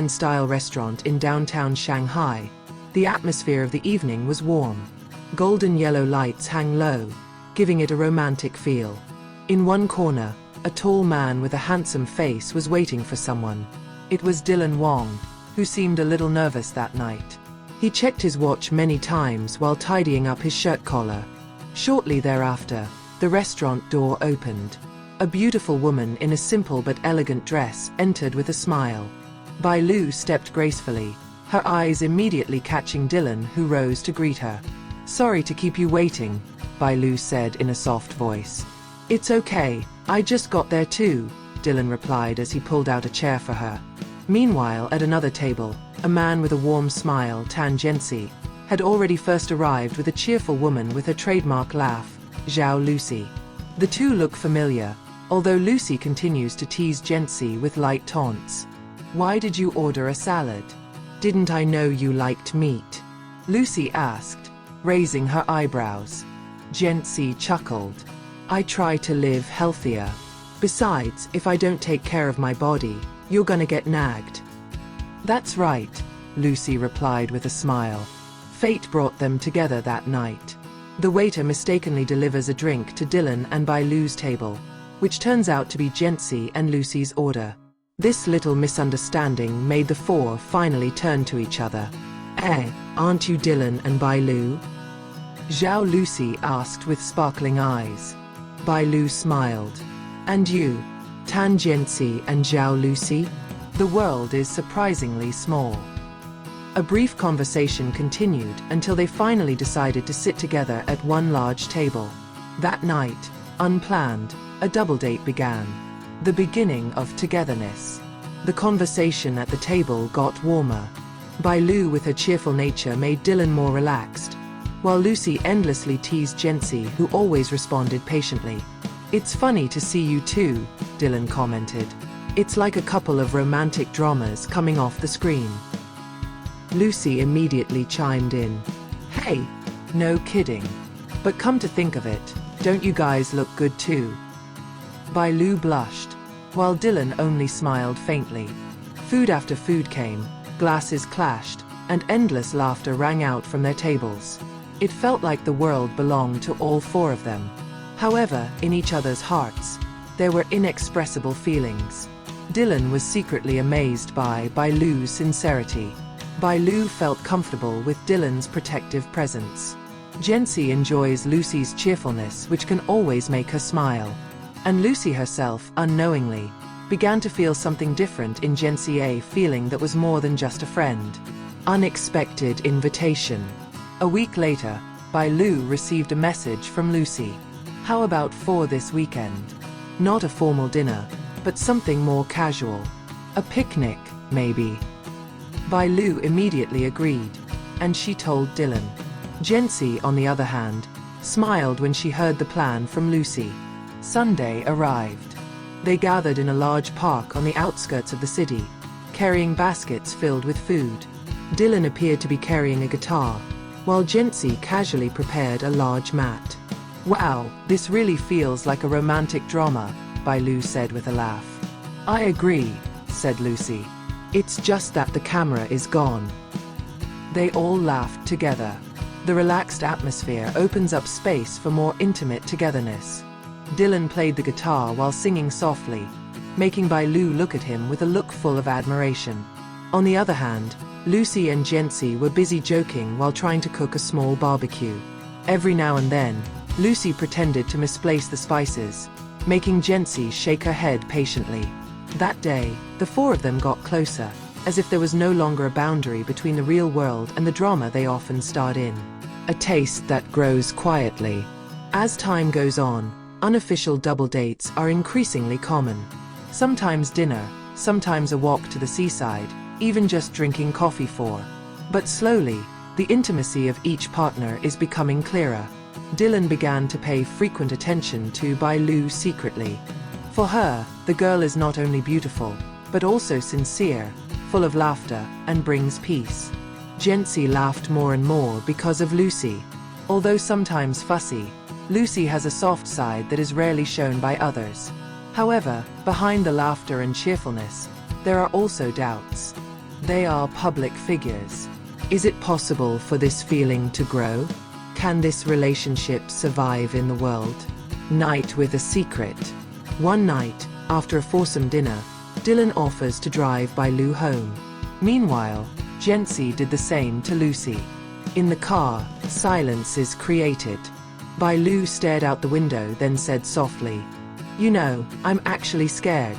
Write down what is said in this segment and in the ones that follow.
Korean-style restaurant in downtown Shanghai. The atmosphere of the evening was warm. Golden yellow lights hang low, giving it a romantic feel. In one corner, a tall man with a handsome face was waiting for someone. It was Dylan Wang, who seemed a little nervous that night. He checked his watch many times while tidying up his shirt collar. Shortly thereafter, the restaurant door opened. A beautiful woman in a simple but elegant dress entered with a smile. Bai Lu stepped gracefully, her eyes immediately catching Dylan, who rose to greet her. "Sorry to keep you waiting," Bai Lu said in a soft voice. "It's okay, I just got there too," Dylan replied as he pulled out a chair for her. Meanwhile, at another table, a man with a warm smile, Jianci, had already first arrived with a cheerful woman with her trademark laugh, Zhao Lusi. The two look familiar, although Lucy continues to tease Jianci with light taunts. "Why did you order a salad? Didn't I know you liked meat?" Lucy asked, raising her eyebrows. Jianci chuckled. "I try to live healthier. Besides, if I don't take care of my body, you're gonna get nagged." "That's right," Lucy replied with a smile. Fate brought them together that night. The waiter mistakenly delivers a drink to Dylan and Bai Lu's table, which turns out to be Jianci and Lucy's order. This little misunderstanding made the four finally turn to each other. Aren't you Dylan and Bai Lu?" Zhao Lucy asked with sparkling eyes. Bai Lu smiled. "And you, Jianci and Zhao Lucy? The world is surprisingly small." A brief conversation continued until they finally decided to sit together at one large table. That night, unplanned, a double date began. The beginning of togetherness. The conversation at the table got warmer. Bai Lu with her cheerful nature made Dylan more relaxed, while Lucy endlessly teased Jianci, who always responded patiently. "It's funny to see you two," Dylan commented. "It's like a couple of romantic dramas coming off the screen." Lucy immediately chimed in. "Hey, no kidding. But come to think of it, don't you guys look good too?" Bai Lu blushed, while Dylan only smiled faintly. Food after food came, glasses clashed, and endless laughter rang out from their tables. It felt like the world belonged to all four of them. However, in each other's hearts, there were inexpressible feelings. Dylan was secretly amazed by Bai Lu's sincerity. Bai Lu felt comfortable with Dylan's protective presence. Jianci enjoys Lucy's cheerfulness, which can always make her smile. And Lucy herself, unknowingly, began to feel something different in Jianci, a feeling that was more than just a friend. Unexpected invitation. A week later, Bai Lu received a message from Lucy. "How about for this weekend? Not a formal dinner, but something more casual. A picnic, maybe." Bai Lu immediately agreed, and she told Dylan. Jianci, on the other hand, smiled when she heard the plan from Lucy. Sunday arrived. They gathered in a large park on the outskirts of the city, carrying baskets filled with food. Dylan appeared to be carrying a guitar, while Jianci casually prepared a large mat. "Wow, this really feels like a romantic drama," Bai Lu said with a laugh. "I agree," said Lucy. "It's just that the camera is gone." They all laughed together. The relaxed atmosphere opens up space for more intimate togetherness. Dylan played the guitar while singing softly, making Bai Lu look at him with a look full of admiration. On the other hand, Lucy and Jianci were busy joking while trying to cook a small barbecue. Every now and then, Lucy pretended to misplace the spices, making Jianci shake her head patiently. That day, the four of them got closer, as if there was no longer a boundary between the real world and the drama they often starred in. A taste that grows quietly. As time goes on, unofficial double dates are increasingly common. Sometimes dinner, sometimes a walk to the seaside, even just drinking coffee for. But slowly, the intimacy of each partner is becoming clearer. Dylan began to pay frequent attention to Bai Lu secretly. For her, the girl is not only beautiful, but also sincere, full of laughter, and brings peace. Jianci laughed more and more because of Lucy. Although sometimes fussy, Lucy has a soft side that is rarely shown by others. However, behind the laughter and cheerfulness, there are also doubts. They are public figures. Is it possible for this feeling to grow? Can this relationship survive in the world? Night with a secret. One night, after a foursome dinner, Dylan offers to drive Bai Lu home. Meanwhile, Jianci did the same to Lusi. In the car, silence is created. Bai Lu stared out the window, then said softly, "You know, I'm actually scared.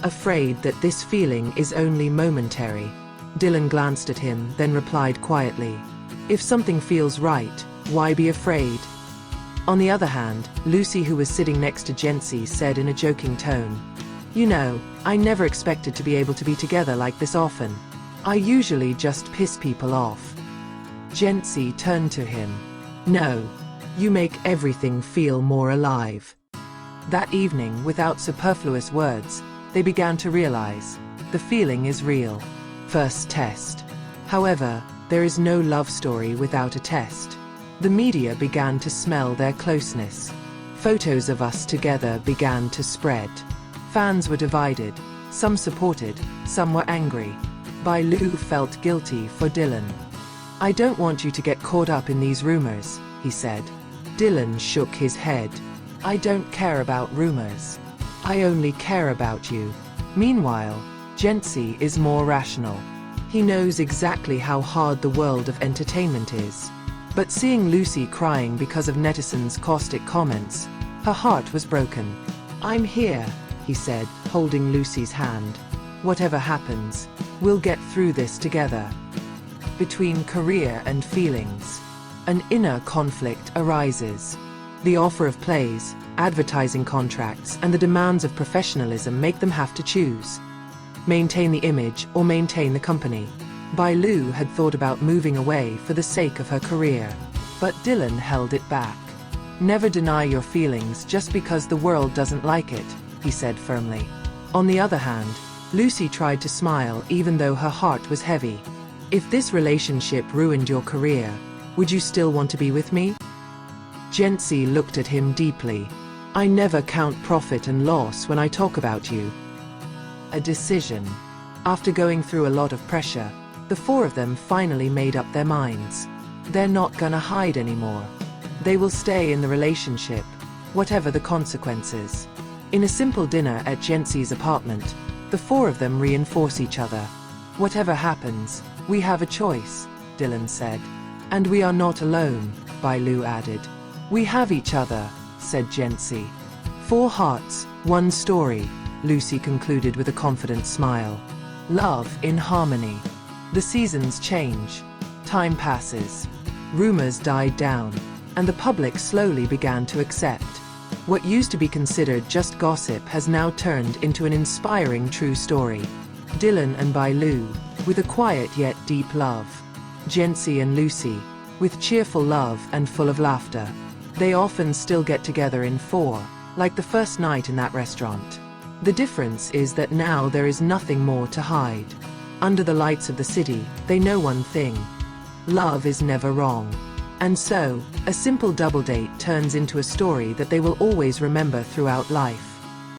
Afraid that this feeling is only momentary." Dylan glanced at him, then replied quietly, "If something feels right, why be afraid?" On the other hand, Lusi, who was sitting next to Jianci, said in a joking tone, "You know, I never expected to be able to be together like this often. I usually just piss people off." Jianci turned to him. "No. You make everything feel more alive." That evening, without superfluous words, they began to realize the feeling is real. First test. However, there is no love story without a test. The media began to smell their closeness. Photos of us together began to spread. Fans were divided. Some supported, some were angry. Bai Lu felt guilty for Dylan. "I don't want you to get caught up in these rumors," he said. Dylan shook his head. "I don't care about rumors. I only care about you." Meanwhile, Jianci is more rational. He knows exactly how hard the world of entertainment is. But seeing Lusi crying because of netizens' caustic comments, her heart was broken. "I'm here," he said, holding Lusi's hand. "Whatever happens, we'll get through this together." Between career and feelings, an inner conflict arises. The offer of plays, advertising contracts, and the demands of professionalism make them have to choose. Maintain the image or maintain the company. Bai Lu had thought about moving away for the sake of her career, but Dylan held it back. "Never deny your feelings just because the world doesn't like it," he said firmly. On the other hand, Lusi tried to smile even though her heart was heavy. "If this relationship ruined your career, would you still want to be with me?" Jianci looked at him deeply. "I never count profit and loss when I talk about you." A decision. After going through a lot of pressure, the four of them finally made up their minds. They're not gonna hide anymore. They will stay in the relationship, whatever the consequences. In a simple dinner at Jianci's apartment, the four of them reinforce each other. "Whatever happens, we have a choice," Dylan said. "And we are not alone," Bai Lu added. "We have each other," said Jianci. "Four hearts, one story," Lusi concluded with a confident smile. Love in harmony. The seasons change. Time passes. Rumors died down, and the public slowly began to accept. What used to be considered just gossip has now turned into an inspiring true story. Dylan and Bai Lu, with a quiet yet deep love. Jianci and Lusi, with cheerful love and full of laughter. They often still get together in four, like the first night in that restaurant. The difference is that now there is nothing more to hide. Under the lights of the city, they know one thing. Love is never wrong. And so, a simple double date turns into a story that they will always remember throughout life.